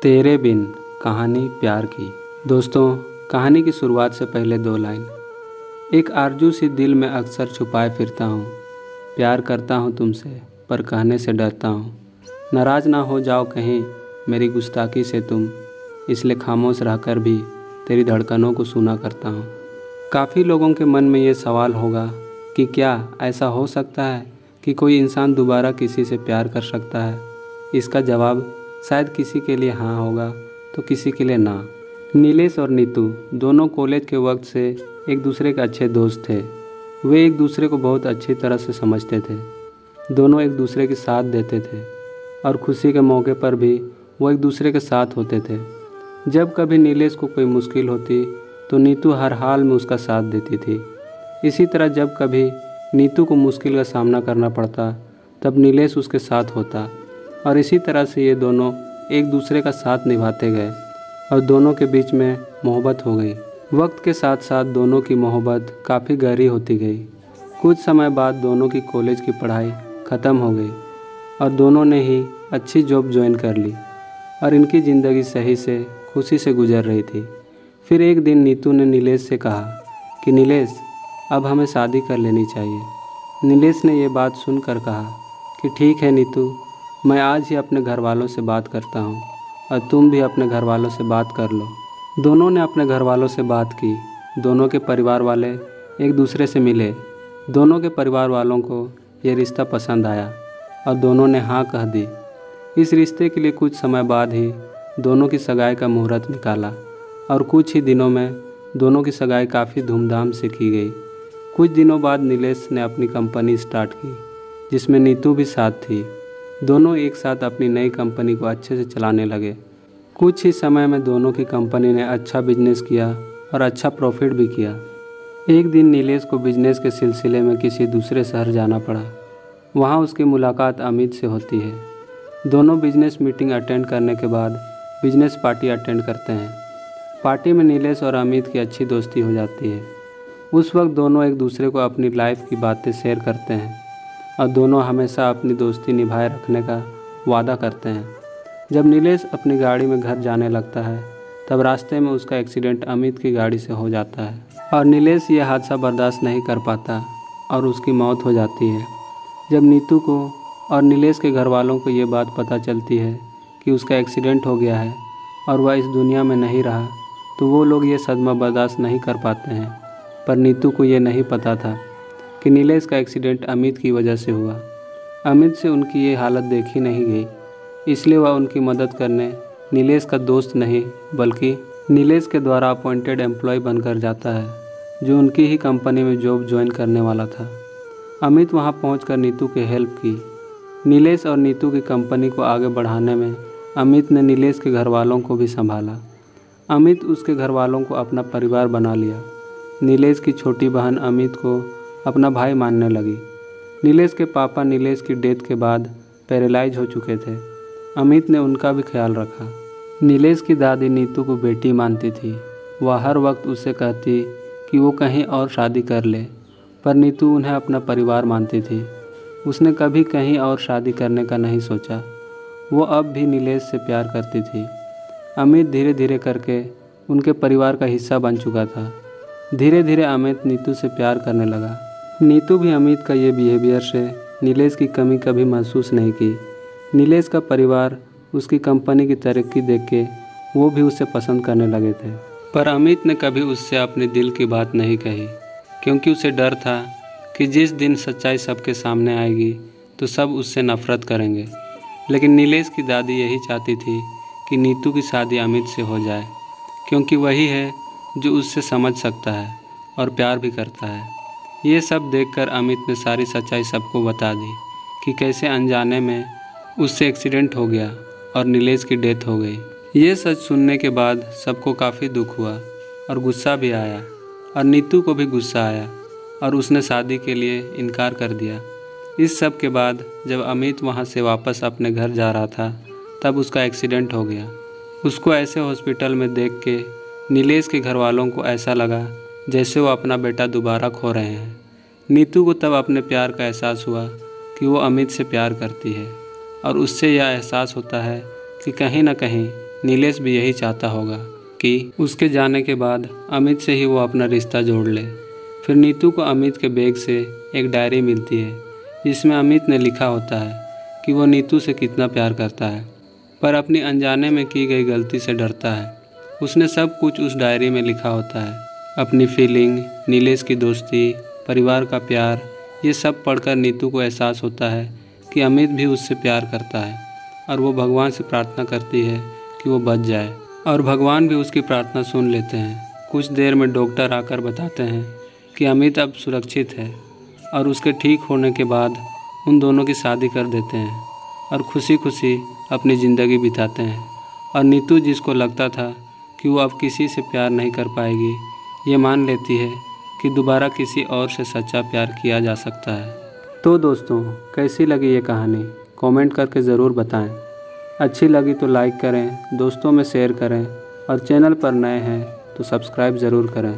तेरे बिन कहानी प्यार की। दोस्तों, कहानी की शुरुआत से पहले दो लाइन। एक आरजू सी दिल में अक्सर छुपाए फिरता हूँ। प्यार करता हूँ तुमसे पर कहने से डरता हूँ। नाराज़ ना हो जाओ कहीं मेरी गुस्ताखी से तुम, इसलिए खामोश रहकर भी तेरी धड़कनों को सुना करता हूँ। काफ़ी लोगों के मन में ये सवाल होगा कि क्या ऐसा हो सकता है कि कोई इंसान दोबारा किसी से प्यार कर सकता है। इसका जवाब शायद किसी के लिए हाँ होगा तो किसी के लिए ना। नीलेश और नीतू दोनों कॉलेज के वक्त से एक दूसरे के अच्छे दोस्त थे। वे एक दूसरे को बहुत अच्छी तरह से समझते थे। दोनों एक दूसरे के साथ देते थे और खुशी के मौके पर भी वो एक दूसरे के साथ होते थे। जब कभी नीलेश को कोई मुश्किल होती तो नीतू हर हाल में उसका साथ देती थी। इसी तरह जब कभी नीतू को मुश्किल का सामना करना पड़ता तब नीलेश उसके साथ होता और इसी तरह से ये दोनों एक दूसरे का साथ निभाते गए और दोनों के बीच में मोहब्बत हो गई। वक्त के साथ साथ दोनों की मोहब्बत काफ़ी गहरी होती गई। कुछ समय बाद दोनों की कॉलेज की पढ़ाई ख़त्म हो गई और दोनों ने ही अच्छी जॉब ज्वाइन कर ली और इनकी ज़िंदगी सही से खुशी से गुजर रही थी। फिर एक दिन नीतू ने नीलेश से कहा कि नीलेश, अब हमें शादी कर लेनी चाहिए। नीलेश ने ये बात सुनकर कहा कि ठीक है नीतू, मैं आज ही अपने घर वालों से बात करता हूँ और तुम भी अपने घर वालों से बात कर लो। दोनों ने अपने घर वालों से बात की। दोनों के परिवार वाले एक दूसरे से मिले। दोनों के परिवार वालों को ये रिश्ता पसंद आया और दोनों ने हाँ कह दी। इस रिश्ते के लिए कुछ समय बाद ही दोनों की सगाई का मुहूर्त निकाला और कुछ ही दिनों में दोनों की सगाई काफ़ी धूमधाम से की गई। कुछ दिनों बाद नीलेश ने अपनी कंपनी स्टार्ट की जिसमें नीतू भी साथ थी। दोनों एक साथ अपनी नई कंपनी को अच्छे से चलाने लगे। कुछ ही समय में दोनों की कंपनी ने अच्छा बिजनेस किया और अच्छा प्रॉफिट भी किया। एक दिन नीलेश को बिजनेस के सिलसिले में किसी दूसरे शहर जाना पड़ा। वहाँ उसकी मुलाकात अमित से होती है। दोनों बिजनेस मीटिंग अटेंड करने के बाद बिजनेस पार्टी अटेंड करते हैं। पार्टी में नीलेश और अमित की अच्छी दोस्ती हो जाती है। उस वक्त दोनों एक दूसरे को अपनी लाइफ की बातें शेयर करते हैं और दोनों हमेशा अपनी दोस्ती निभाए रखने का वादा करते हैं। जब नीलेश अपनी गाड़ी में घर जाने लगता है तब रास्ते में उसका एक्सीडेंट अमित की गाड़ी से हो जाता है और नीलेश ये हादसा बर्दाश्त नहीं कर पाता और उसकी मौत हो जाती है। जब नीतू को और नीलेश के घर वालों को ये बात पता चलती है कि उसका एक्सीडेंट हो गया है और वह इस दुनिया में नहीं रहा तो वो लोग ये सदमा बर्दाश्त नहीं कर पाते हैं। पर नीतू को ये नहीं पता था कि नीलेश का एक्सीडेंट अमित की वजह से हुआ। अमित से उनकी ये हालत देखी नहीं गई, इसलिए वह उनकी मदद करने नीलेश का दोस्त नहीं बल्कि नीलेश के द्वारा अपॉइंटेड एम्प्लॉय बनकर जाता है जो उनकी ही कंपनी में जॉब ज्वाइन करने वाला था। अमित वहां पहुंचकर नीतू की हेल्प की। नीलेश और नीतू की कंपनी को आगे बढ़ाने में अमित ने नीलेश के घर वालों को भी संभाला। अमित उसके घर वालों को अपना परिवार बना लिया। नीलेश की छोटी बहन अमित को अपना भाई मानने लगी। नीलेश के पापा नीलेश की डेथ के बाद पैरालाइज हो चुके थे। अमित ने उनका भी ख्याल रखा। नीलेश की दादी नीतू को बेटी मानती थी। वह हर वक्त उससे कहती कि वो कहीं और शादी कर ले, पर नीतू उन्हें अपना परिवार मानती थी। उसने कभी कहीं और शादी करने का नहीं सोचा। वो अब भी नीलेश से प्यार करती थी। अमित धीरे धीरे करके उनके परिवार का हिस्सा बन चुका था। धीरे धीरे अमित नीतू से प्यार करने लगा। नीतू भी अमित का ये बिहेवियर से नीलेश की कमी कभी महसूस नहीं की। नीलेश का परिवार उसकी कंपनी की तरक्की देख के वो भी उसे पसंद करने लगे थे। पर अमित ने कभी उससे अपने दिल की बात नहीं कही क्योंकि उसे डर था कि जिस दिन सच्चाई सबके सामने आएगी तो सब उससे नफरत करेंगे। लेकिन नीलेश की दादी यही चाहती थी कि नीतू की शादी अमित से हो जाए क्योंकि वही है जो उससे समझ सकता है और प्यार भी करता है। ये सब देखकर अमित ने सारी सच्चाई सबको बता दी कि कैसे अनजाने में उससे एक्सीडेंट हो गया और नीलेश की डेथ हो गई। ये सच सुनने के बाद सबको काफ़ी दुख हुआ और गुस्सा भी आया और नीतू को भी गुस्सा आया और उसने शादी के लिए इनकार कर दिया। इस सब के बाद जब अमित वहाँ से वापस अपने घर जा रहा था तब उसका एक्सीडेंट हो गया। उसको ऐसे हॉस्पिटल में देख के नीलेश के घर वालों को ऐसा लगा जैसे वो अपना बेटा दोबारा खो रहे हैं। नीतू को तब अपने प्यार का एहसास हुआ कि वो अमित से प्यार करती है और उससे यह एहसास होता है कि कहीं ना कहीं नीलेश भी यही चाहता होगा कि उसके जाने के बाद अमित से ही वो अपना रिश्ता जोड़ ले। फिर नीतू को अमित के बैग से एक डायरी मिलती है जिसमें अमित ने लिखा होता है कि वो नीतू से कितना प्यार करता है, पर अपनी अनजाने में की गई गलती से डरता है। उसने सब कुछ उस डायरी में लिखा होता है, अपनी फीलिंग, नीलेश की दोस्ती, परिवार का प्यार। ये सब पढ़कर नीतू को एहसास होता है कि अमित भी उससे प्यार करता है और वो भगवान से प्रार्थना करती है कि वो बच जाए, और भगवान भी उसकी प्रार्थना सुन लेते हैं। कुछ देर में डॉक्टर आकर बताते हैं कि अमित अब सुरक्षित है और उसके ठीक होने के बाद उन दोनों की शादी कर देते हैं और खुशी खुशी अपनी ज़िंदगी बिताते हैं। और नीतू, जिसको लगता था कि वो अब किसी से प्यार नहीं कर पाएगी, ये मान लेती है कि दोबारा किसी और से सच्चा प्यार किया जा सकता है। तो दोस्तों, कैसी लगी ये कहानी कमेंट करके ज़रूर बताएं। अच्छी लगी तो लाइक करें, दोस्तों में शेयर करें और चैनल पर नए हैं तो सब्सक्राइब ज़रूर करें।